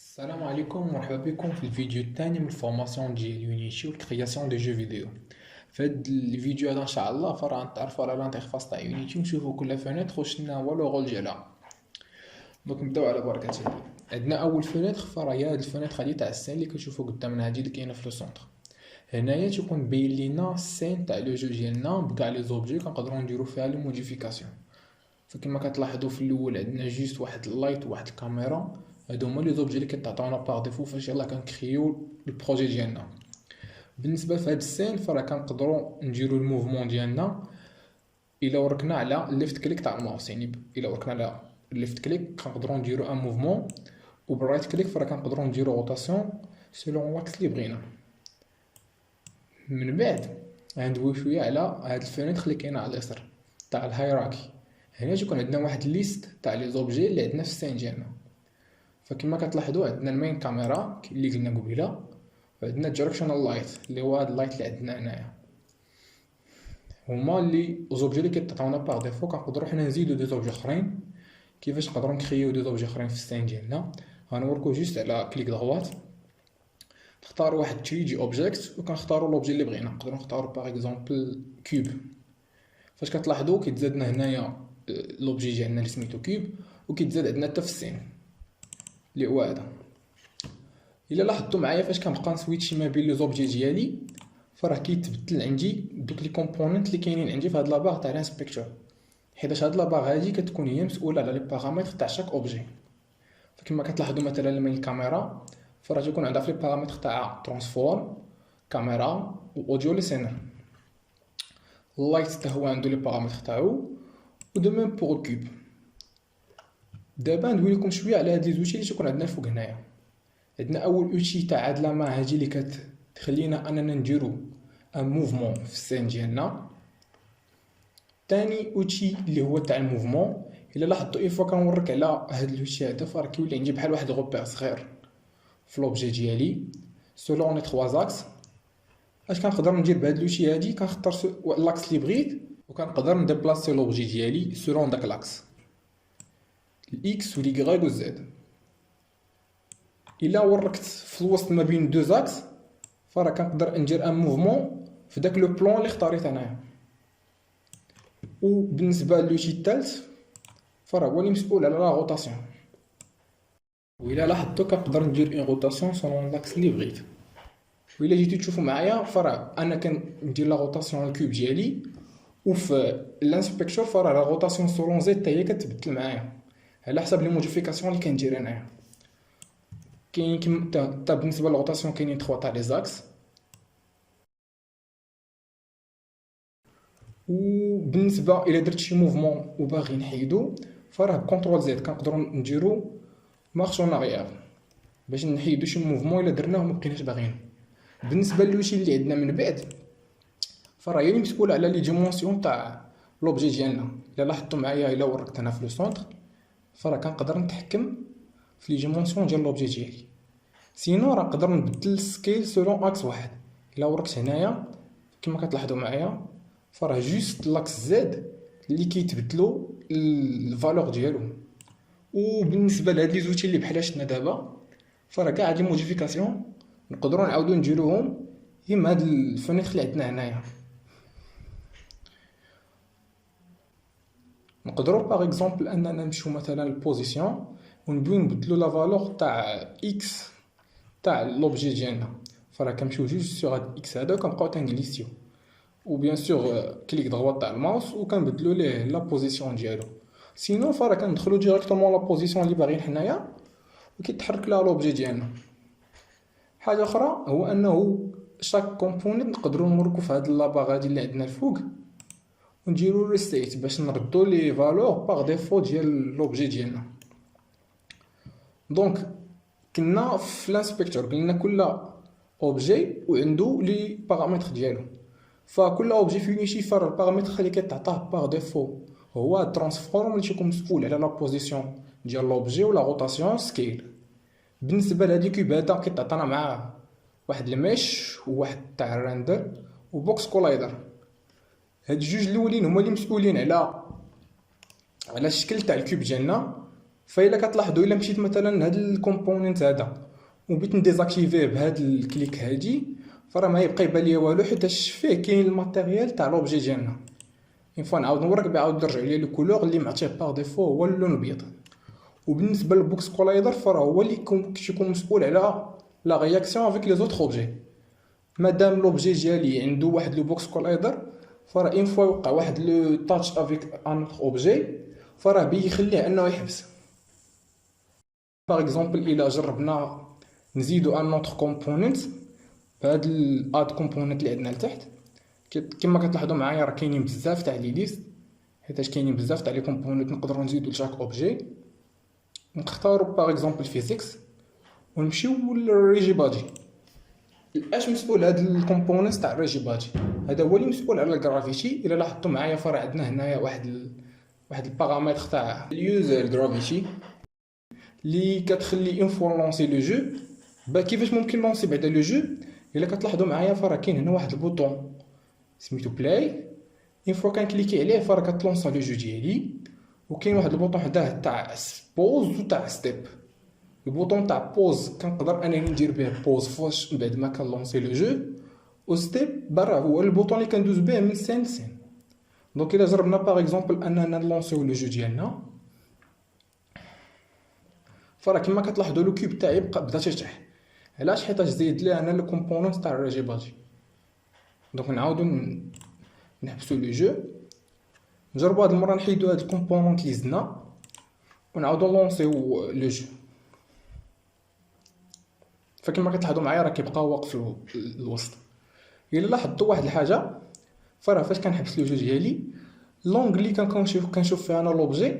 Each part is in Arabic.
السلام عليكم، مرحبا بكم في الفيديو الثاني من الفورماسيون ديال يونيتي والكرياسيون دي جو فيديو. في هذا الفيديو هذا ان شاء الله فراه نتعرفوا على لانترفاس تاع يونيتي ونشوفوا كل فونيتر وشنا هو لو رول ديالها. دونك نبداو على بركه الله. عندنا اول فونيتر فراه هي هاد الفونيتر هادي تاع السين اللي كتشوفوا قدامنا هادي اللي كاينه في لو سونتر. هنايا تيكون مبين لينا السين تاع لو جو ديالنا بكاع لي زوبجي كنقدروا نديروا فيها لي موديفيكاسيون. فكما كتلاحظوا في الاول عندنا جوست واحد اللايت وواحد الكاميرا، هادو هما لي زوبجي اللي كيتعطيونا باغ ديفو فاش يلاه كنكريو البروجي ديالنا. بالنسبه لهاد السين فراه كنقدروا نديرو الموفمون ديالنا الا وركنا على ليفت كليك تاع الماوس، يعني الا وركنا على ليفت كليك كنقدروا نديرو ان موفمون، وبالرايت كليك فراه كنقدروا نديرو روتاسيون سيلون لاكس اللي بغينا. من بعد غندويو شويه على هاد الفونيتر اللي كاينه على اليسار تاع الهيراكي. هنا تيكون عندنا واحد ليست تاع لي زوبجي اللي عندنا في السين ديالنا. فكما كتلاحظوا عندنا المين كاميرا اللي قلنا قبيله، وعندنا الديريكشنال لايت اللي هو هاد اللايت اللي عندنا هنايا. هما اللي زوبجي اللي كيتعطيونا باغ ديفو. كنقدروا حنا نزيدو دي زوبجي اخرين. كيفاش نقدروا نكريو دي زوبجي اخرين في السين ديالنا؟ غنوريكم جوست على كليك دغوات، تختاروا واحد 3 دي اوبجيكت وكنختاروا لوبجي اللي بغينا. نقدروا نختاروا باغ اكزومبل كيوب. فاش كتلاحظوا كيتزادنا هنايا لوبجي ديالنا اللي سميتو كيوب، وكيتزاد عندنا حتى في السين اللي هو هذا. الا لاحظتوا معايا فاش كنبقى نسويتشي ما بين لي زوبجي ديالي فراه كيتبدل عندي دوك لي كومبوننت اللي كاينين عندي في هاد لاباغ تاع الانسبكتور، حيت هاد لاباغ هادي كتكون هي مسؤوله على لي بارامتر تاع شاك اوبجي. فكما كتلاحظوا مثلا لما الكاميرا فراه تيكون عندها في لي بارامتر تاع ترانسفورم كاميرا واوديو ليسينر. اللايت حتى هو عنده لي بارامتر تاعو، ودو ميم بور الكوب. دابا ندوي لكم شويه على هاد لي زوتي اللي تيكون عندنا فوق هنايا. عندنا اول اوتي تاع هاد لا ما هادي اللي كتخلينا اننا نديرو ان موفمون في السين ديالنا. تاني اوتي اللي هو تاع الموفمون، الا لاحظتوا اي فوا كنوريك على هاد الاوتي هذا فراه كيولي عندي بحال واحد غوبير صغير في لوبجي ديالي سولون لي 3 زاكس. اش كنقدر ندير بهاد الاوتي هادي؟ كنختار لاكس اللي بغيت وكنقدر نديبلاسي لوبجي ديالي سولون داك لاكس، الاكس واليغريك والزد. الا وركت في الوسط ما بين دو زاكس فراه كنقدر ندير ان موفمون في داك لو بلون اللي اختاريت انايا. وبالنسبه للوتي الثالث فراه هو اللي مسؤول على لا روتاسيون، وإلا لاحظتوا كنقدر ندير اون روتاسيون سولون لاكس اللي بغيت. وإلا جيتو تشوفوا معايا فراه انا كندير لا روتاسيون الكوب ديالي، وفي الانسبكتور فراه لا روتاسيون سولون زد حتى هي كتبدل معايا على حسب لي موديفيكاسيون اللي كندير انايا. كاين كيما حتى بالنسبه للروتاسيون كاينين 3 تاع لي زاكس. وبالنسبه الى درت شي موفمون وباغي نحيدو فراه بكونترول زد كنقدروا نديرو مارش اون اريير باش نحيدو شي موفمون الا درناه ومبقيناش باغينو. بالنسبه للوشي اللي عندنا من بعد فراه هي اللي مسؤوله على لي ديمونسيون تاع لوبجي ديالنا. الا لاحظتوا معايا الا وركت انا في لو سونتر فراه كنقدر نتحكم في لي ديمونسيون ديال لوبجي ديالي. سينو راه نقدر نبدل السكيل سولون اكس واحد. الا وركت هنايا كما كتلاحظوا معايا فراه جوست لاكس زد اللي كيتبدلوا الفالور ديالو. وبالنسبه لهاد لي زوتي اللي بحال شفنا دابا فراه كاع هاد لي موديفيكاسيون نقدروا نعاودو نديروهم اما هاد الفونيتر اللي عندنا هنايا. نقدروا باغ اكزومبل اننا نمشيو مثلا للبوزيسيون ونبغيو نبدلو لا فالور تاع اكس تاع لوبجي ديالنا. فراه كنمشيو جوج سيغ هاد اكس هذا وكنبقاو تنجليسيو، وبيان سور كليك دغوات تاع الماوس وكنبدلو ليه لا بوزيسيون ديالو. سينو فراه كندخلو ديريكتومون لا بوزيسيون اللي باغيين حنايا وكيتحرك لها لوبجي ديالنا. حاجه اخرى هو انه شاك كومبونيت نقدروا نوركو في هاد لاباغ هادي اللي عندنا الفوق ونديرو ريستيت باش نردو لي فالور باغ ديفو ديال لوبجي ديالنا. دونك كنا في الانسبكتور قلنا كل اوبجي وعنده لي بارامتر ديالو. فكل اوبجي في يونيتي فرا البارامتر اللي كيتعطاه باغ ديفو هو الترانسفورم اللي تيكون مسؤول على لا بوزيسيون ديال لوبجي ولا روتاسيون سكيل. بالنسبه لهادي كيوب هذا كيتعطانا مع واحد الميش وواحد تاع الرندر وبوكس كولايدر. هاد الجوج الاولين هما اللي مسؤولين على الشكل تاع الكيوب ديالنا. فإلا كتلاحظوا الا مشيت مثلا هاد الكومبوننت هذا وبغيت نديزاكتيفيه بهاد الكليك هادي، فراه ما يبقى يبان ليا والو، حيتاش فيه كاين الماتيريال تاع لوبجي ديالنا. اون فوا نعاود نوريك بيعاود نرجع ليا لو كولور اللي معطيه باغ ديفو هو اللون الابيض. وبالنسبه للبوكس كولايدر فراه هو اللي كيكون مسؤول على لا رياكسيون افيك لي زوتر اوبجي. مادام لوبجي ديالي عنده واحد لو بوكس كولايدر، فراه اون فوا وقع واحد لو تاتش افيك ان اوتر اوبجي، فراه بيخليه انه يحبس. باغ اكزومبل الا جربنا نزيدو ان اوتر كومبوننت بهاد الاد كومبوننت اللي عندنا لتحت، كما كتلاحظوا معايا راه كاينين بزاف تاع لي ليست، حيتاش كاينين بزاف تاع لي كومبوننت نقدروا نزيدو لشاك اوبجي. نختاروا باغ اكزومبل فيزيكس ونمشيو للريجي بادي. اش مسؤول هاد الكومبوننت تاع الريجي بادي؟ هذا هو اللي مسؤول على الجرافيتي. الا لاحظتوا معايا فراه عندنا هنايا واحد البارامتر تاع اليوزر جرافيتي اللي كتخلي اون فوا لونسي لو جو. كيفاش ممكن لونسي بعدا لو جو؟ الا كتلاحظوا معايا فراه كاين هنا واحد البوطون سميتو بلاي، اون فوا كنكليكي عليه فراه كتلونسا لو جو ديالي. وكاين واحد البوطون حداه تاع بوز وتاع ستيب. البوطون تاع بوز كنقدر انني ندير به بوز فاش بعد ما كنلونسي لو جو، و ستيب برا هو البوطون اللي كندوز به من سين لسين. دونك الا جربنا باغ اكزومبل اننا نلونسيو لو جو ديالنا، فراه كما كتلاحظوا لو كيوب تاعي بدا تيطيح. علاش؟ حيت زيد ليه انا لو كومبوننت تاع الريجي بادي. دونك نعاودو نحبسو لو جو، نجربو هاد المره نحيدو هاد الكومبوننت اللي زدنا ونعاودو نلونسيو لو جو. فكما كتلاحظوا معايا راه كيبقى واقف الوسط. الا لاحظتوا واحد الحاجه، فراه فاش كنحبس لو جو ديالي لونغ اللي كنشوف فيها انا لوبجي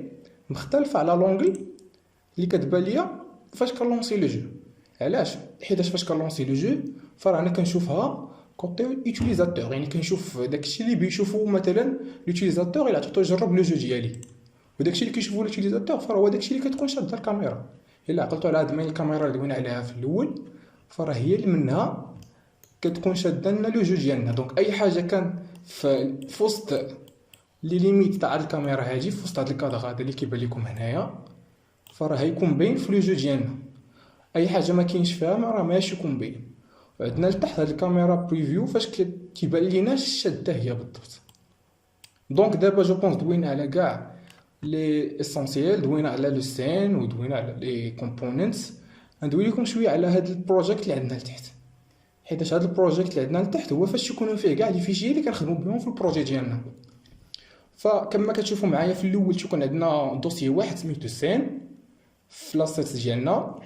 مختلفه على لونغ اللي كتبان ليا فاش كنلونسي لو جو. علاش؟ حيت فاش كنلونسي لو جو فراه انا كنشوفها كوتي يوتيليزاتور، يعني كنشوف داكشي اللي بيشوفو مثلا لوتيليزاتور الا عطيتو يجرب لو جو ديالي. وداكشي اللي كيشوفو لوتيليزاتور فراه هو داكشي اللي كتكون شاده الكاميرا. الا عقلتوا على هاد مين الكاميرا اللي دوينا عليها في الاول، فراه هي اللي منها كتكون شاده لنا لو جو ديالنا. دونك اي حاجه كان في وسط لي ليميت تاع هاد الكاميرا هادي، في وسط هاد الكادر هذا اللي كيبان لكم هنايا، فراه هيكون باين في لو جو ديالنا. اي حاجه ما كاينش فيها ما راه ماشي يكون باين. وعندنا لتحت هاد الكاميرا بريفيو فاش كيبان لينا شاده هي بالضبط. دونك دابا جو بونس دوينا على كاع لي اسونسييل، دوينا على لو سين ودوينا على لي كومبوننتس. ندوي لكم شويه على هاد البروجيكت اللي عندنا لتحت، حيت هاد البروجيكت اللي عندنا لتحت هو فاش يكونوا فيه كاع لي فيشي اللي كنخدموا بهم في البروجي ديالنا. فكما كتشوفوا معايا في الاول تيكون عندنا دوسي واحد سميتو سين في لاصيت ديالنا،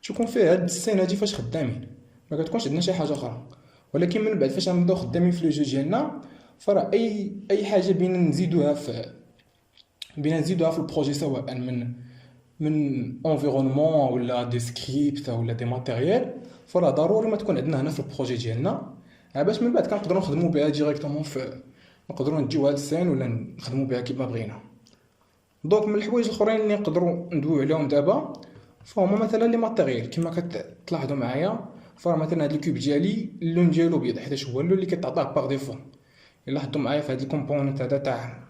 تكون فيه هاد السين هادي فاش خدامين، ما كتكونش عندنا شي حاجه اخرى. ولكن من بعد فاش غنبداو خدامين في لو جو ديالنا، فراه اي حاجه بينا نزيدوها في البروجي، سواء من انفيرونمون ولا دي سكريبت ولا دي ماتيريال، فراه ضروري ما تكون عندنا هنا في البروجي ديالنا، باش من بعد كنقدروا نخدموا بها ديريكتومون نقدروا نديو هاد السين ولا نخدموا بها كيما بغينا. دونك من الحوايج الاخرين اللي نقدروا ندويو عليهم دابا فهما مثلا لي ماتيريال. كما كتلاحظوا معايا فراه مثلا هاد الكوب ديالي اللون ديالو ابيض، حيت هو اللون اللي كيتعطاه باغ ديفو. الا لاحظتوا معايا في هاد الكومبوننت هذا تاع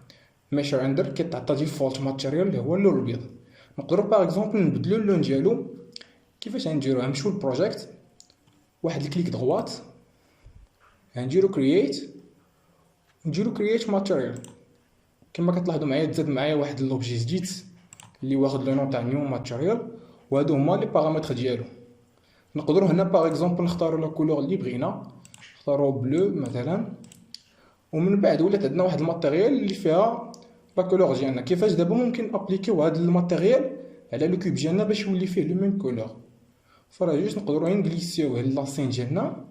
ميشر اندر كيتعطى ديفولت ماتيريال اللي هو اللون الابيض. نقدروا باغ اكزومبل نبدلوا اللون ديالو. كيفاش غنديروها؟ نمشيو للبروجيكت، واحد الكليك دغوات، غنديرو كرييت، نديرو كرييت ماتيريال. كما كتلاحظوا معايا تزاد معايا واحد لوبجي جديد اللي واخد لو نون تاع نيو ماتيريال، وهادو هما لي بارامتر ديالو. نقدروا هنا باغ اكزومبل نختاروا لا كولور اللي بغينا، نختاروا بلو مثلا، ومن بعد ولات عندنا واحد الماتيريال اللي فيها لا كولور ديالنا. كيفاش دابا ممكن ابليكيو هاد الماتيريال على لو كوب ديالنا باش يولي فيه لو ميم كولور؟ فراه جوست نقدروا نغليسيو هاد لاسين ديالنا،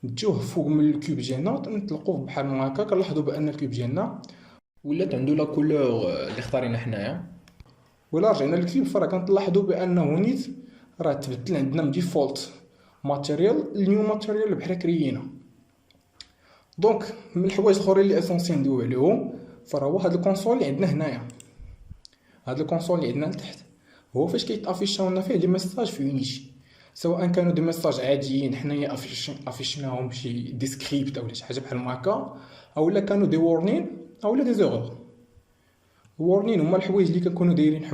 نجيوه فوق من الكوب ديالنا، نطلقوه بحال ما هكا. كنلاحظوا بان الكوب ديالنا ولات عنده لا كولور اللي اختارينا حنايا. ولا رجعنا للكليب فراه كنلاحظوا بانه نيت راه تبدل عندنا من ديفولت ماتيريال لنيو ماتيريال بحال كريينا. دونك من الحوايج الاخرين اللي اسونسيال ندويو عليهم فراه هو هاد الكونسول اللي عندنا هنايا. هاد الكونسول اللي عندنا لتحت هو فاش كيتافيشاو لنا فيه لي ميساج في يونيتي، سواء كانوا دي ميساج عاديين حنايا افيشناهم شي دي سكريبت او شي حاجه بحال هكا، اولا كانوا دي وورنين اولا دي زيرور. الورنين هما الحوايج اللي كنكونوا دايرين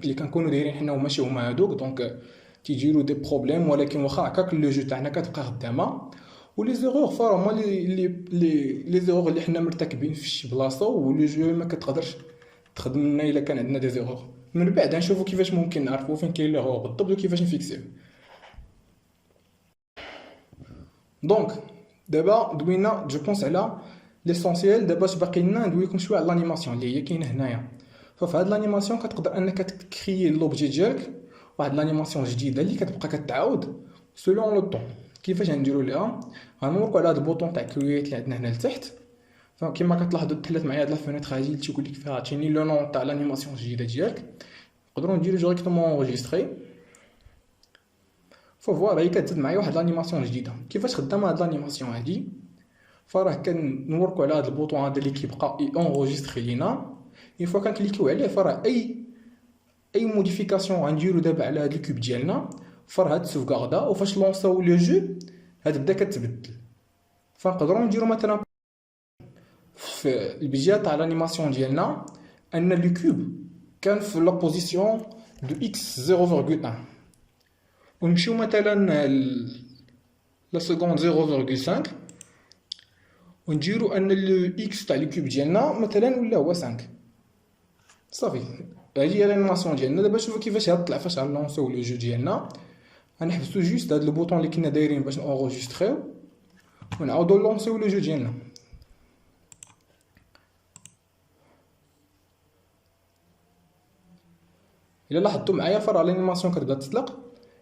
اللي كنكونوا دايرين حنا وماشي هما هادوك. دونك تيجيرو دي بروبليم، ولكن واخا هكاك لو جو تاعنا كتبقى خدامه. ولي زيغور فار هما لي زيغور اللي حنا مرتكبين في شي بلاصه، ولو جو ما كتقدرش تخدم لنا الا كان عندنا دي زيغور. من بعد نشوفوا كيفاش ممكن نعرفوا فين كاين ليغور بالضبط وكيفاش نفيكسيو. دونك دابا دوينا جو بونس على ليسونسييل. دابا اش باقي لنا ندوي لكم شويه على لانيماسيون اللي هي كاينه هنايا. ففي هاد لانيماسيون كتقدر انك تكريي لوبجي ديالك واحد لانيماسيون جديده اللي كتبقى كتعاود سولون لو طون. كيفاش غنديروا ليها؟ غنوركو على هاد البوطون تاع كرييت اللي عندنا هنا لتحت. فكما كتلاحظوا تحلت معايا هاد لا فينيتر هادي اللي تيقول لك فيها عطيني لو نون تاع لانيماسيون الجديده ديالك. نقدروا نديرو ديريكتومون انغيستري. فوالا هي كتزاد معايا واحد لانيماسيون جديده. كيفاش خدامه هاد لانيماسيون هادي؟ فراه كنوركو على هاد البوطون هذا اللي كيبقى انغيستري لينا. اون فوا كنكليكيو عليه فراه اي موديفيكاسيون غنديرو دابا على هاد الكوب ديالنا فراه هاد سوفغاردا، وفاش لونساو لو جو هاد بدا كتبدل. فنقدروا نديرو مثلا في البدايه تاع لانيماسيون ديالنا ان لو كوب كان في لا بوزيسيون دو اكس 0.1، ونمشيو مثلا لا سكوند 0.5 ونديرو ان لو اكس تاع لو كوب ديالنا مثلا ولا هو 5. صافي هادي هي لانيماسيون ديالنا. دابا شوفوا كيفاش طلع فاش غنلونسيو لو جو ديالنا. غنحبسو جوست هاد البوطون اللي كنا دايرين باش نونغيستريو ونعاودو نلونسيو لو جو ديالنا. الا لاحظتوا معايا فراه لانيماسيون كتبدا تطلق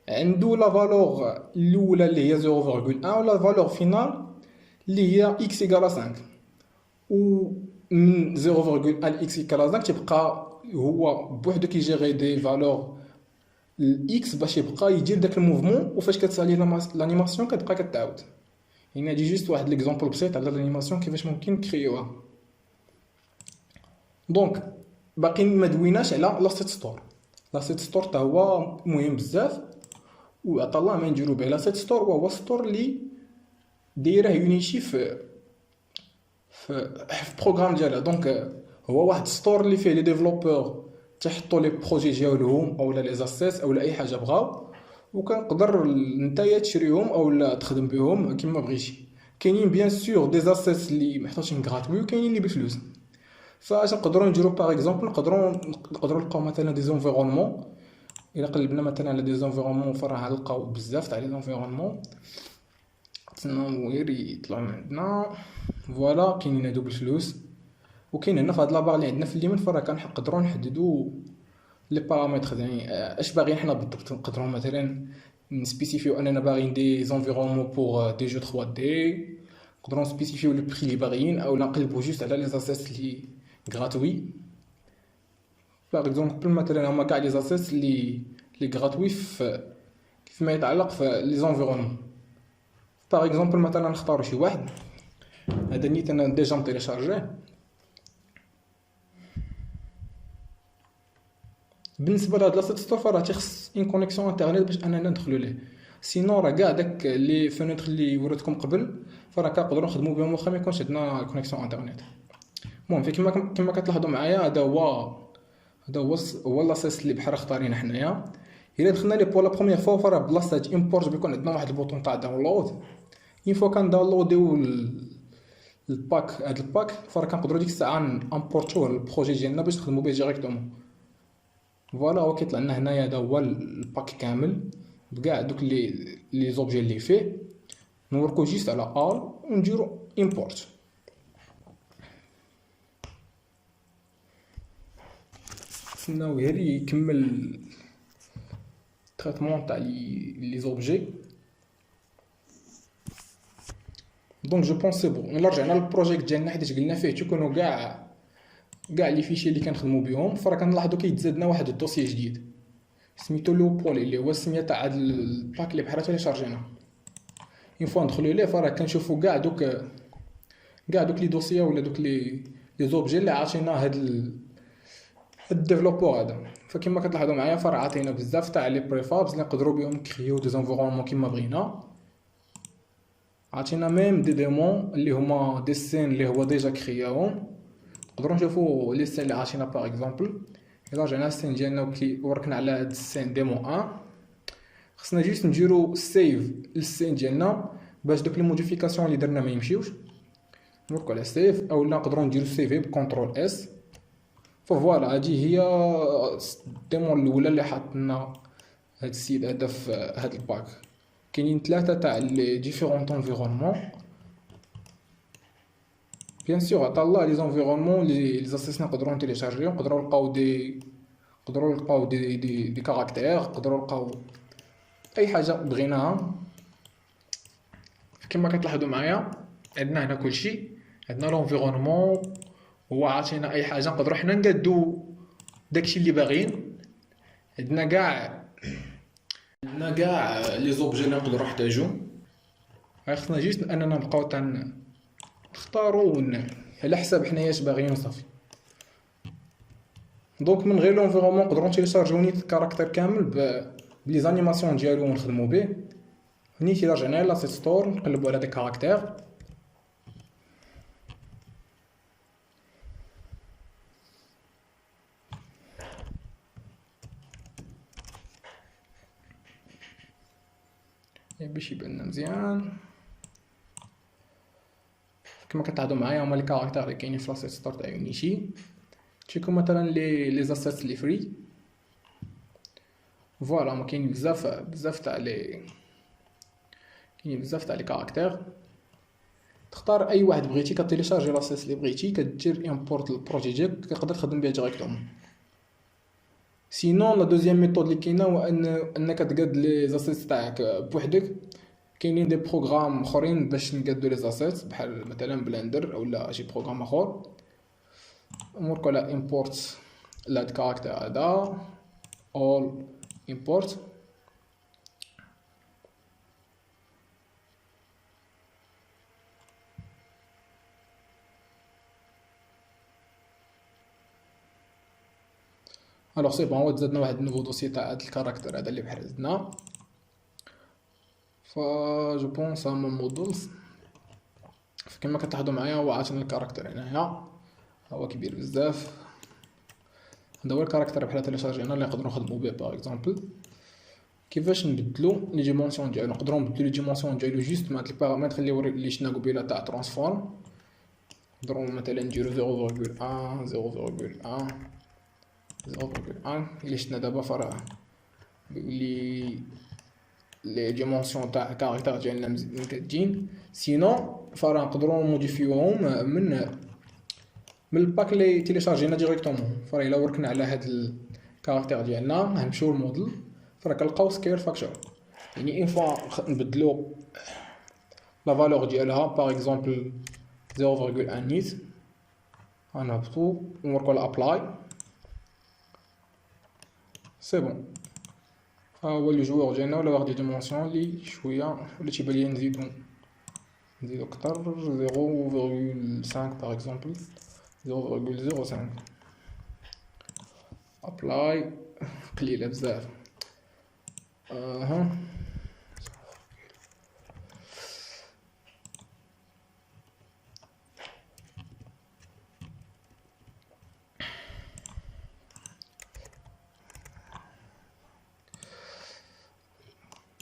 عنده لا فالور الاولى اللي هي 0.1 ولا فالور فينال اللي هي x = 5. و من 0.1 ل x = 5 تيبقى هو بوحدو كيجيري دي فالور الاكس باش يبقى يدير داك الموفمون. وفاش كتسالي لانيماسيون كتبقى كتعاود. يعني هادي جوست واحد ليكزامبل بسيط على لانيماسيون كيفاش ممكن نكريوها. دونك باقي ما دويناش على لاسيت ستور. لاسيت ستور حتى هو مهم بزاف، وعطا الله ما نديرو به. لاسيت ستور وهو ستور اللي دايره يونيتي في بروغرام ديالها. دونك هو واحد ستور اللي فيه لي ديفلوبور تيحطوا لي بروجي ديالهم اولا لي زاسيس اولا اي حاجه بغاو، وكنقدر نتايا تشريهم اولا تخدم بهم كيما بغيتي. كاينين بيان سور دي زاسيس اللي محطوطين غراتوي وكاينين اللي بفلوس. فاش نقدروا نديرو باغ اكزومبل نقدروا نلقاو مثلا دي زونفيرونمون. الا قلبنا مثلا على دي زونفيرونمون فراه غنلقاو بزاف تاع لي زونفيرونمون. تسناو غير يطلعوا من عندنا. فوالا كاينين هادو بالفلوس، وكاين هنا في هاد لابار اللي عندنا في اليمين فراه كنقدروا نحددوا لي بارامتر. يعني اش باغيين حنا بالضبط. نقدروا مثلا نسبيسيفيو اننا باغيين دي زونفيرونمون بور دي جو 3 دي. نقدروا نسبيسيفيو لو بري اللي باغيين او نقلبوا جوست على لي زاسيس اللي غراتوي. باغ اكزومبل مثلا هما كاع لي زاسيس اللي غراتوي فيما يتعلق في لي زونفيرونمون. باغ اكزومبل مثلا نختاروا شي واحد. هذا نيت انا ديجا متيليشارجيه. بالنسبه لهاد لاسيت ستور فراه تيخص ان كونيكسيون انترنيت باش اننا ندخلوا ليه. سينو راه كاع داك لي فينوتر اللي وريتكم قبل فراه كنقدروا نخدموا بهم واخا ما يكونش عندنا كونيكسيون انترنيت. المهم كما كتلاحظوا معايا هذا هو لاسيس اللي بحال اختارينا حنايا. الا دخلنا ليه بور لا بروميير فوا فراه بلاصه تاع امبورت بيكون عندنا واحد البوطون تاع داونلود. اون فوا كنداونلوديو الباك. هاد الباك فراه كنقدروا ديك الساعه نامبورتوه للبروجي ديالنا باش نخدموا به ديريكتومون. فوالا هو كيطلع لنا هنايا هذا هو الباك كامل بكاع دوك لي زوبجي اللي فيه. نوركو جيست على ال ونديرو امبورت. نستناو غير يكمل التريتمون تاع لي زوبجي. دونك جو بونس سي بون. الا رجعنا للبروجيكت ديالنا حيت قلنا فيه تيكونوا كاع لي فيشي اللي كنخدموا بهم. فراه كنلاحظوا كيتزادنا واحد الدوسي جديد سميتو لو بولي اللي هو السميه تاع هاد البلاك اللي بحال تيليشارجينا. اون فوا ندخلوا ليه فراه كنشوفوا كاع دوك لي دوسيا ولا دوك لي زوبجي اللي عاطينا هاد الديفلوبور هذا. فكما كتلاحظوا معايا فراه عاطينا بزاف تاع لي بريفابس اللي نقدروا بهم نكريو دي زونفيرونمون كيما بغينا. عاطينا ميم دي ديمون اللي هما دي سين اللي هو ديجا كرياهم نقدروا نشوفوا لي سين اللي عاطينا باغ اكزومبل. الا رجعنا للسين ديالنا وركنا على هاد السين ديمو 1، خصنا جوست نديرو سيف للسين ديالنا باش دوك لي موديفيكاسيون اللي درنا ما يمشيوش. نوركو على سيف، اولا نقدروا نديرو سيفي بكونترول اس. فوالا هادي هي الديمو الاولى اللي حطنا هاد السيد هذا في هاد الباك. كاينين 3 تاع لي ديفيرونت انفيرونمون. بيان سور عطا الله لي زونفيرونمون لي زاسيسنا نقدروا نتيليشارجيو، نقدروا نلقاو دي كاركتير، نقدروا نلقاو اي حاجه بغيناها. كما كتلاحظوا معايا عندنا هنا كلشي، عندنا لونفيرونمون هو عاطينا اي حاجه نقدروا حنا نقادو داكشي اللي باغيين. عندنا كاع لي زوبجي اللي نقدروا نحتاجو. خصنا جيست اننا نبقاو نختاروا على حساب حنايا اش باغيين وصافي. دونك من غير لونفيرونمون نقدروا نتيليشارجيو نيت الكاركتير كامل بلي زانيماسيون ديالو ونخدموا به. نيت الا رجعنا لاسيت ستور نقلبوا على دي كاركتير، باش يبان لنا مزيان. كما كتلاحظوا معايا هما لي كاركتير اللي كاينين في لاسيت ستور تاع يونيتي. تشيكو مثلا لي زاسيت لي فري. فوالا ما كاين بزاف تاع لي كاركتير. تختار اي واحد بغيتي، كتيليشارجي لاسيت اللي بغيتي، كدير امبورت البروجي ديالك، كتقدر تخدم بها ديريكتومون. سينون لا دوزيام ميثود اللي كاينه هو انك تقاد لي زاسيت تاعك بوحدك. كاينين دي بروغرام اخرين باش نقادو لي زاسيت بحال مثلا بلندر اولا شي بروغرام اخر. نوركو على امبورت لهاد كاركتير هذا all import. الوغ سي بون، هو زدنا واحد نوفو دوسي تاع هاد الكاركتير هذا اللي بحال زدنا. جو بونس هما مودلز. كما كتلاحظوا معايا هو عاطينا الكاركتير هنايا، هو كبير بزاف. هذا هو الكاركتير بحال تيليشارجينا اللي نقدروا نخدموا به باغ اكزومبل. كيفاش نبدلو لي ديمونسيون ديالو؟ نقدروا نبدلو لي ديمونسيون ديالو جوست مع البارامتر اللي شفنا قبيله تاع ترانسفورم. نقدروا مثلا نديرو 0.1 0.1 0.1 اللي شفنا دابا فرا لي ديمونسيون تاع الكاركتير ديالنا مكادين. سينو فرا نقدروا موديفيوهم من الباك اللي تيليشارجينا ديريكتومون. فرا الا وركنا على هاد الكاركتير ديالنا نمشيو للموديل، فرا كنلقاو سكيل فاكتور. يعني اون فوا نبدلو لا فالور ديالها باغ اكزومبل 0.1 نيت، غنهبطو ونوركو على ابلاي. سي بون، ها هو لو جوور ديالنا ولا واخد دي ديمونسيون لي شويه ولا تيبان ليا نزيدو كتر 0.5 باغ اكزومبل 0.05. ابلاي قليله بزاف.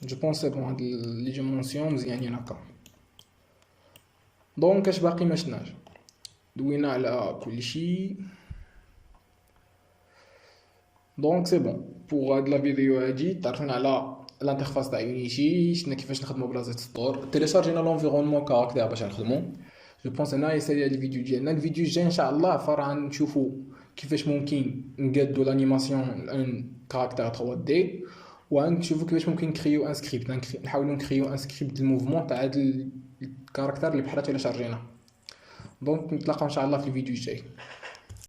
جو بونس سي بون، هاد لي ديمونسيون مزيانين هكا. دونك اش باقي ما شفناش؟ دوينا على كلشي. دونك سي بون بوغ هاد لا فيديو هادي تعرفنا على الانترفاس تاع يونيتي، شفنا كيفاش نخدمو بلا زيت ستور، تيليشارجينا لونفيرونمون كاركتير باش نخدمو. جو بونس هنايا سالي هاد الفيديو ديالنا. الفيديو الجاي ان شاء الله فرا نشوفو كيفاش ممكن نقادو لانيماسيون ان كاركتير 3 دي، ونشوفو كيفاش ممكن نكريو ان سكريبت، نحاولو نكريو ان سكريبت الموفمون تاع هاد الكاركتير اللي بحال تيليشارجينا. دونك نتلاقاو ان شاء الله في الفيديو الجاي.